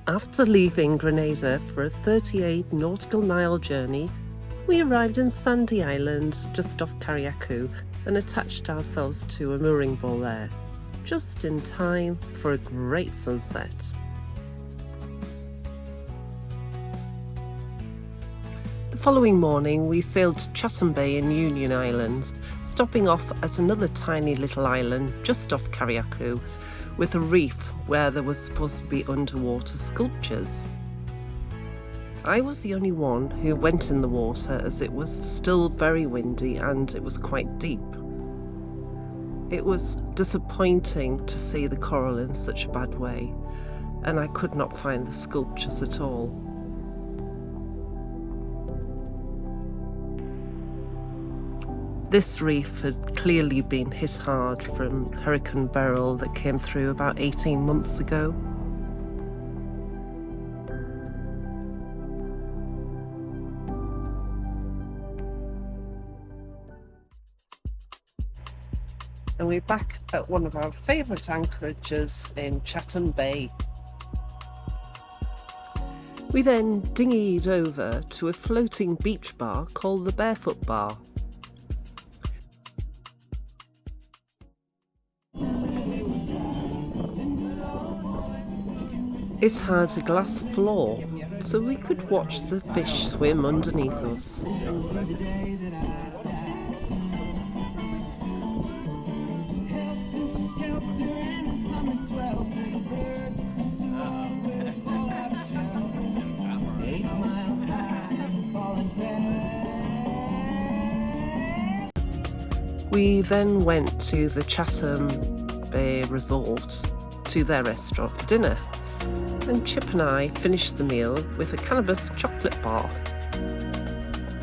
After leaving Grenada for a 38 nautical mile journey, we arrived in Sandy Island just off Carriacou and attached ourselves to a mooring ball there, just in time for a great sunset. The following morning we sailed to Chattam Bay in Union Island, stopping off at another tiny little island just off Carriacou with a reef where there was supposed to be underwater sculptures. I was the only one who went in the water as it was still very windy and it was quite deep. It was disappointing to see the coral in such a bad way, and I could not find the sculptures at all. This reef had clearly been hit hard from Hurricane Beryl that came through about 18 months ago. And we're back at one of our favourite anchorages in Chattam Bay. We then dinghied over to a floating beach bar called the Barefoot Bar. It had a glass floor, so we could watch the fish swim underneath us. We then went to the Chattam Bay Resort, to their restaurant for dinner, and Chip and I finished the meal with a cannabis chocolate bar.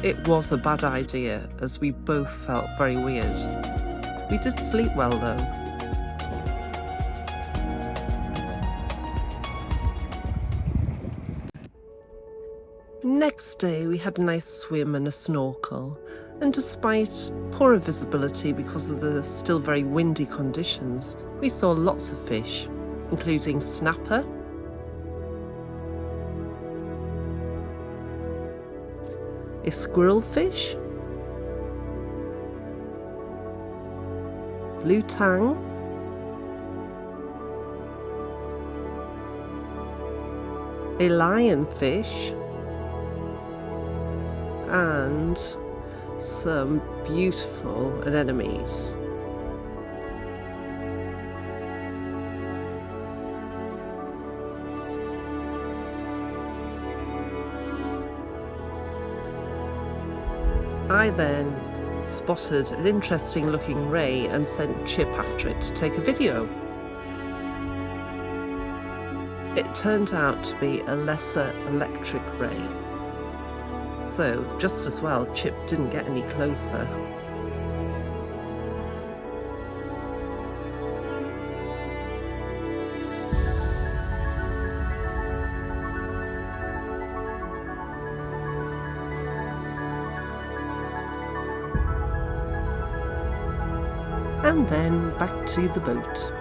It was a bad idea as we both felt very weird. We did sleep well though. Next day we had a nice swim and a snorkel, and despite poorer visibility because of the still very windy conditions, we saw lots of fish, including snapper, a squirrelfish, blue tang, a lionfish, and some beautiful anemones. I then spotted an interesting looking ray and sent Chip after it to take a video. It turned out to be a lesser electric ray, so just as well Chip didn't get any closer. And then back to the boat.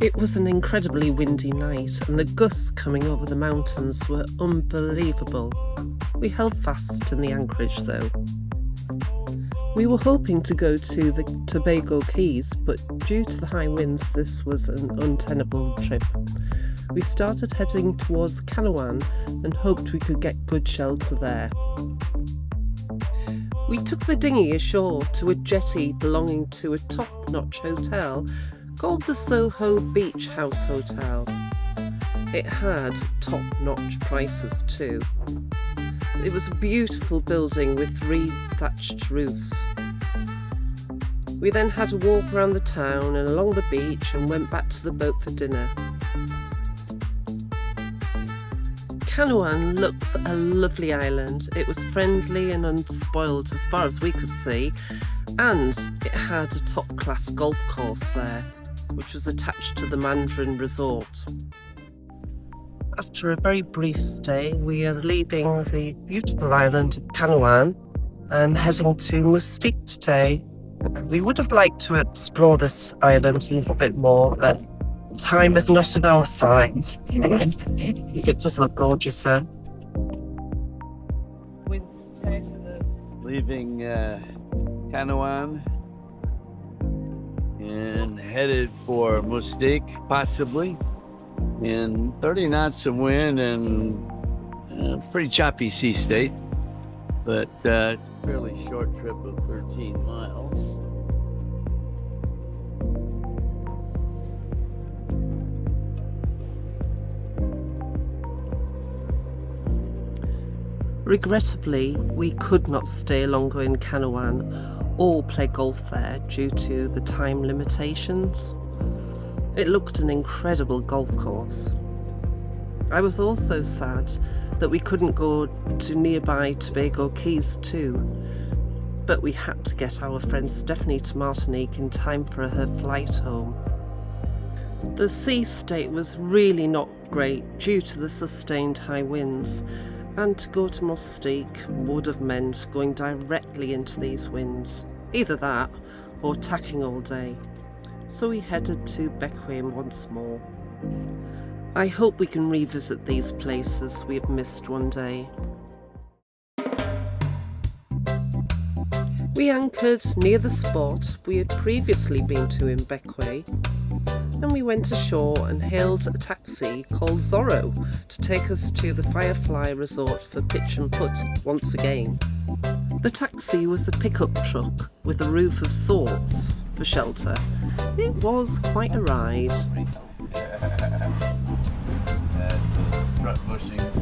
It was an incredibly windy night and the gusts coming over the mountains were unbelievable. We held fast in the anchorage though. We were hoping to go to the Tobago Keys, but due to the high winds this was an untenable trip. We started heading towards Canouan and hoped we could get good shelter there. We took the dinghy ashore to a jetty belonging to a top-notch hotel called the Soho Beach House Hotel. It had top-notch prices too. It was a beautiful building with 3 thatched roofs. We then had a walk around the town and along the beach and went back to the boat for dinner. Canouan looks a lovely island. It was friendly and unspoiled as far as we could see, and it had a top-class golf course there, which was attached to the Mandarin resort. After a very brief stay, we are leaving the beautiful island of Canouan and heading to Mustique today. We would have liked to explore this island a little bit more, but time is not on our side. It does look gorgeous, though. Leaving Canouan and headed for Mustique, possibly. In 30 knots of wind and a pretty choppy sea state, but it's a fairly short trip of 13 miles. Regrettably, we could not stay longer in Canouan or play golf there due to the time limitations. It looked an incredible golf course. I was also sad that we couldn't go to nearby Tobago Keys too, but we had to get our friend Stephanie to Martinique in time for her flight home. The sea state was really not great due to the sustained high winds, and to go to Mustique would have meant going directly into these winds, either that or tacking all day. So we headed to Bequia once more. I hope we can revisit these places we have missed one day. We anchored near the spot we had previously been to in Bequia, and we went ashore and hailed a taxi called Zorro to take us to the Firefly Resort for pitch and putt once again. The taxi was a pickup truck with a roof of sorts for shelter. It was quite a ride. That's strut bushings.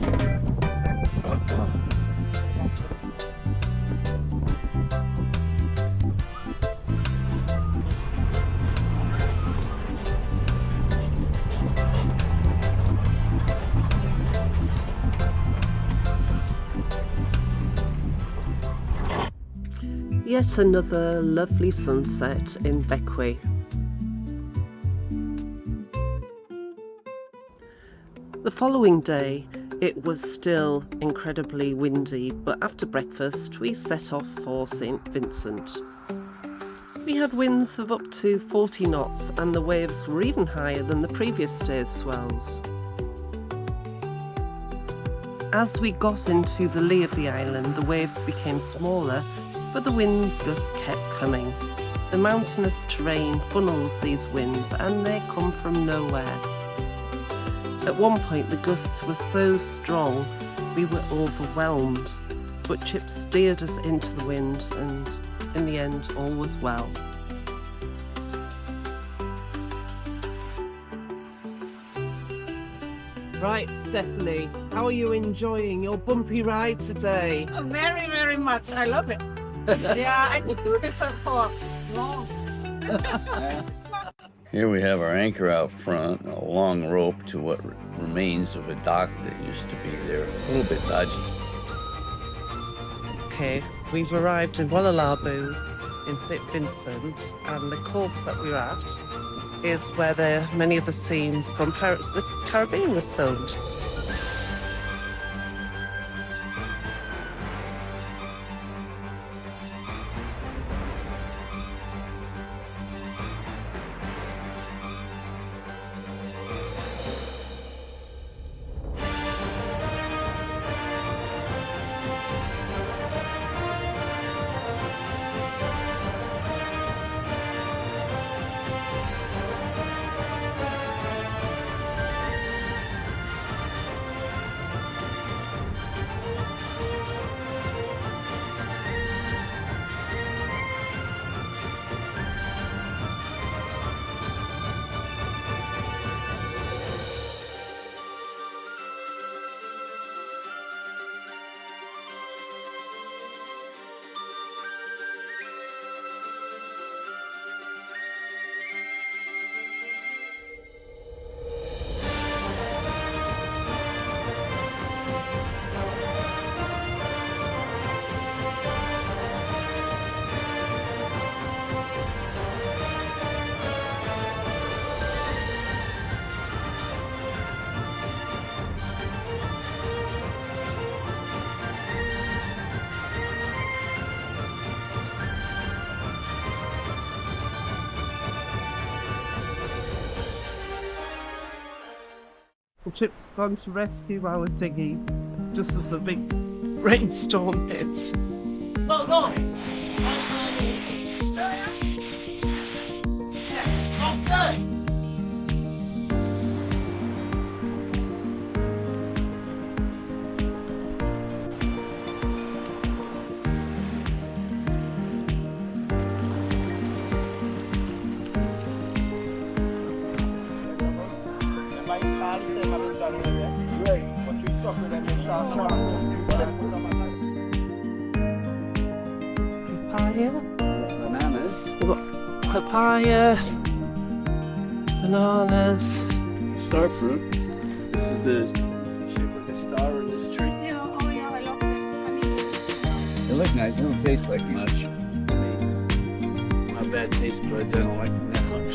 Yet another lovely sunset in Bequia. The following day, it was still incredibly windy, but after breakfast, we set off for St. Vincent. We had winds of up to 40 knots, and the waves were even higher than the previous day's swells. As we got into the lee of the island, the waves became smaller, but the wind gusts kept coming. The mountainous terrain funnels these winds, and they come from nowhere. At one point, the gusts were so strong we were overwhelmed, but Chip steered us into the wind, and in the end, all was well. Right, Stephanie, how are you enjoying your bumpy ride today? Oh, very, very much. I love it. Yeah, I could do this for long. Here we have our anchor out front, a long rope to what remains of a dock that used to be there. A little bit dodgy. Okay, we've arrived in Wallilabou in St. Vincent, and the cove that we're at is where many of the scenes from Pirates of the Caribbean was filmed. And Chip's gone to rescue our dinghy just as a big rainstorm hits. No, no. Papaya. Bananas. We've got papaya, bananas. Star fruit. This is the shape like a star in this tree. Yeah, oh yeah, I love it. I mean, They look nice. They don't taste like much. My bad taste bud don't like them that much.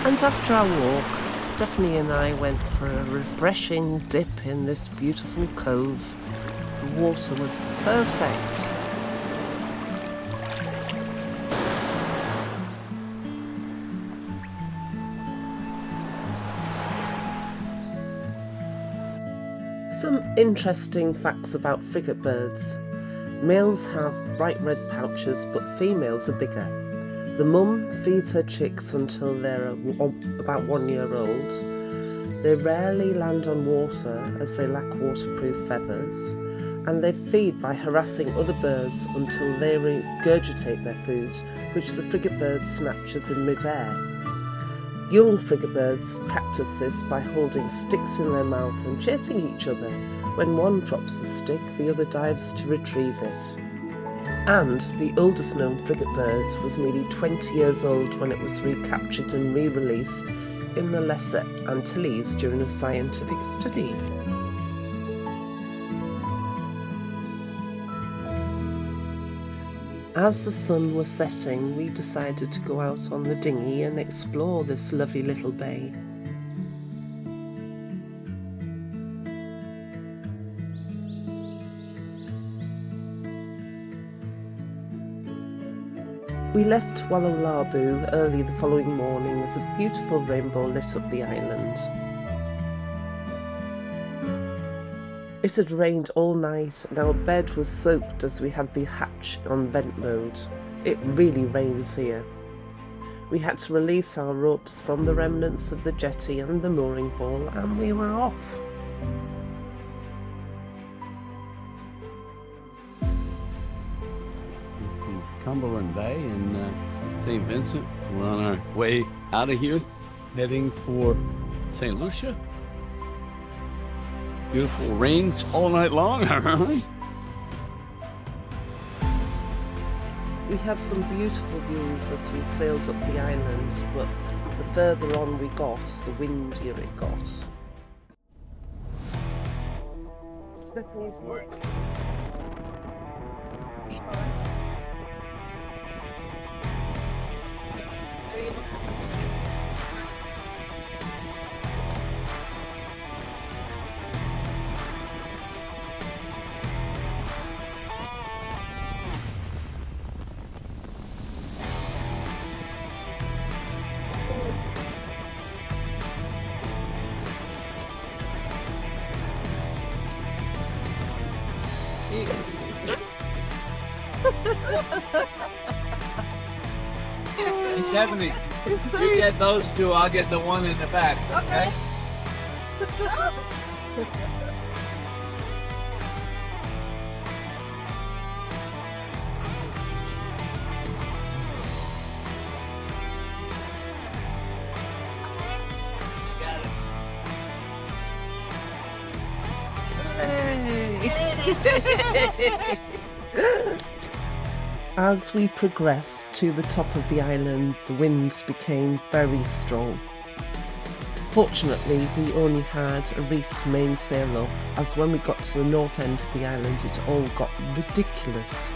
And after our walk, Stephanie and I went for a refreshing dip in this beautiful cove. The water was perfect. Some interesting facts about frigate birds. Males have bright red pouches, but females are bigger. The mum feeds her chicks until they're about 1 year old. They rarely land on water as they lack waterproof feathers, and they feed by harassing other birds until they regurgitate their food, which the frigate bird snatches in mid-air. Young frigate birds practice this by holding sticks in their mouth and chasing each other. When one drops the stick, the other dives to retrieve it. And the oldest known frigate bird was nearly 20 years old when it was recaptured and re-released in the Lesser Antilles during a scientific study. As the sun was setting, we decided to go out on the dinghy and explore this lovely little bay. We left Wallilabou early the following morning as a beautiful rainbow lit up the island. It had rained all night and our bed was soaked as we had the hatch on vent mode. It really rains here. We had to release our ropes from the remnants of the jetty and the mooring ball, and we were off. This is Cumberland Bay in St. Vincent. We're on our way out of here, heading for St. Lucia. Beautiful rains all night long, aren't We had some beautiful views as we sailed up the island, but the further on we got, the windier it got. Stephanie's work. Hey, Stephanie, you get those two, I'll get the one in the back. Okay. As we progressed to the top of the island, the winds became very strong. Fortunately, we only had a reefed mainsail up, as when we got to the north end of the island, it all got ridiculous.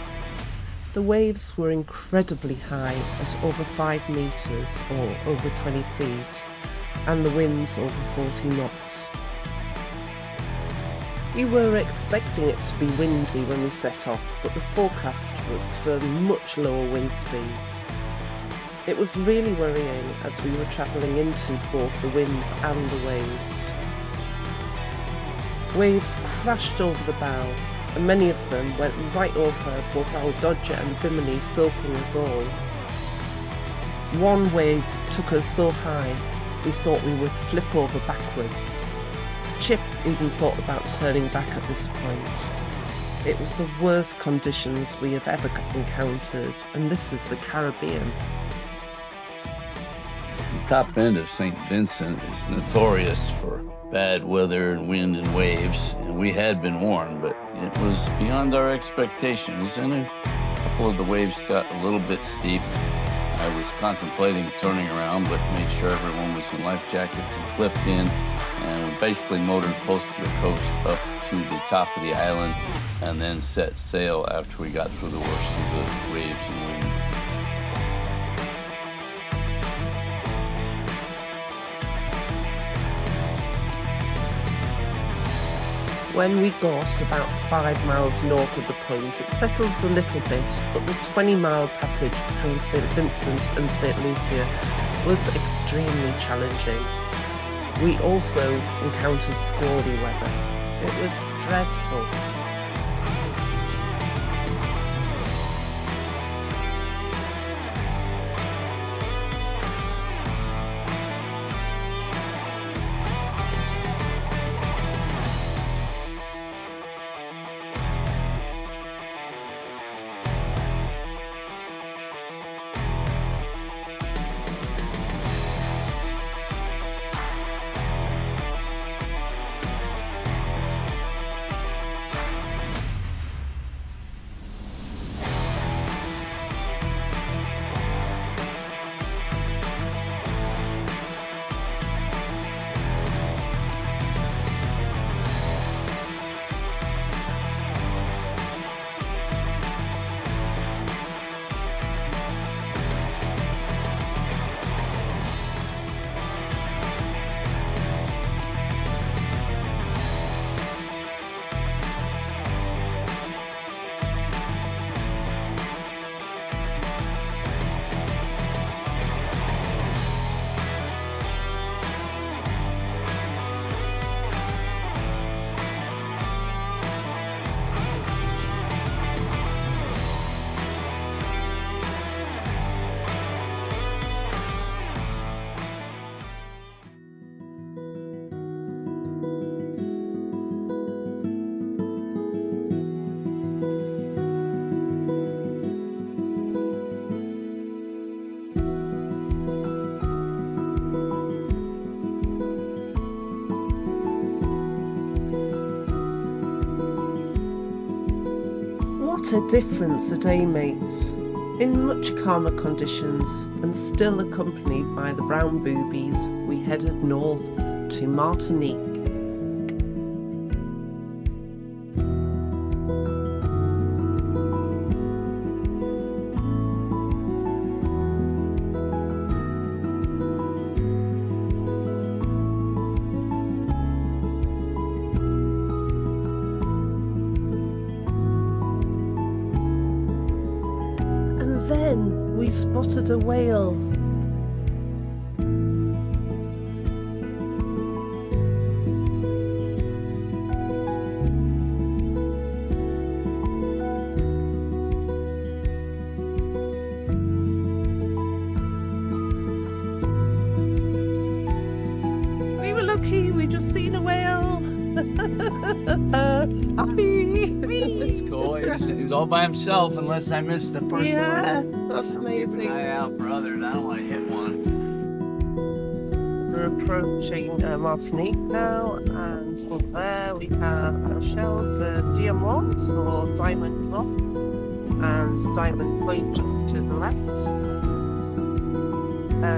The waves were incredibly high at over 5 metres or over 20 feet, and the winds over 40 knots. We were expecting it to be windy when we set off, but the forecast was for much lower wind speeds. It was really worrying as we were travelling into both the winds and the waves. Waves crashed over the bow, and many of them went right over both our Dodger and Bimini, soaking us all. One wave took us so high we thought we would flip over backwards. Chip even thought about turning back at this point. It was the worst conditions we have ever encountered, and this is the Caribbean. The top end of St. Vincent is notorious for bad weather and wind and waves, and we had been warned, but it was beyond our expectations, and a couple of the waves got a little bit steep. I was contemplating turning around, but made sure everyone was in life jackets and clipped in, and we basically motored close to the coast up to the top of the island, and then set sail after we got through the worst of the waves and wind. When we got about 5 miles north of the point, it settled a little bit, but the 20-mile passage between St. Vincent and St. Lucia was extremely challenging. We also encountered squally weather. It was dreadful. What a difference a day makes. In much calmer conditions and still accompanied by the brown boobies, we headed north to Martinique. Then we spotted a whale. We were lucky, we just seen a whale. Happy. It's cool. He was all by himself unless I missed the first Yeah, one. that's amazing. Keep an eye out for others. I don't want to hit one. We're approaching Martinique now, and up there we have a shell de diamant or diamond rock, and Diamond Point just to the left.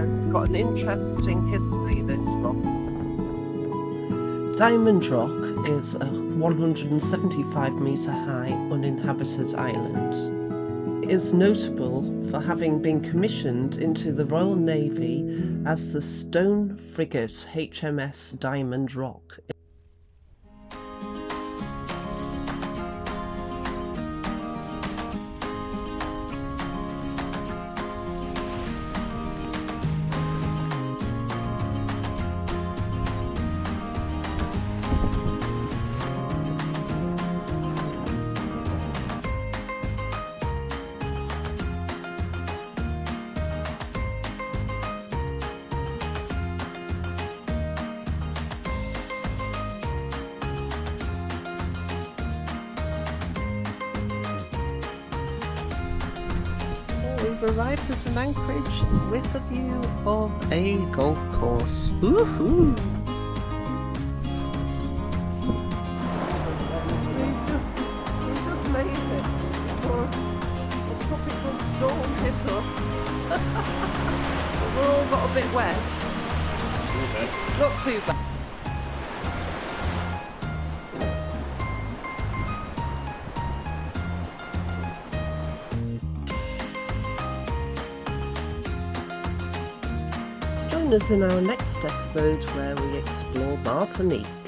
It's got an interesting history, this rock. Diamond Rock is a 175 metre high uninhabited island. It is notable for having been commissioned into the Royal Navy as the stone frigate HMS Diamond Rock. We've arrived at an anchorage with a view of a golf course. Woohoo! We just made it before a tropical storm hit us. We're all got a bit wet. Not too bad. Join us in our next episode where we explore Martinique.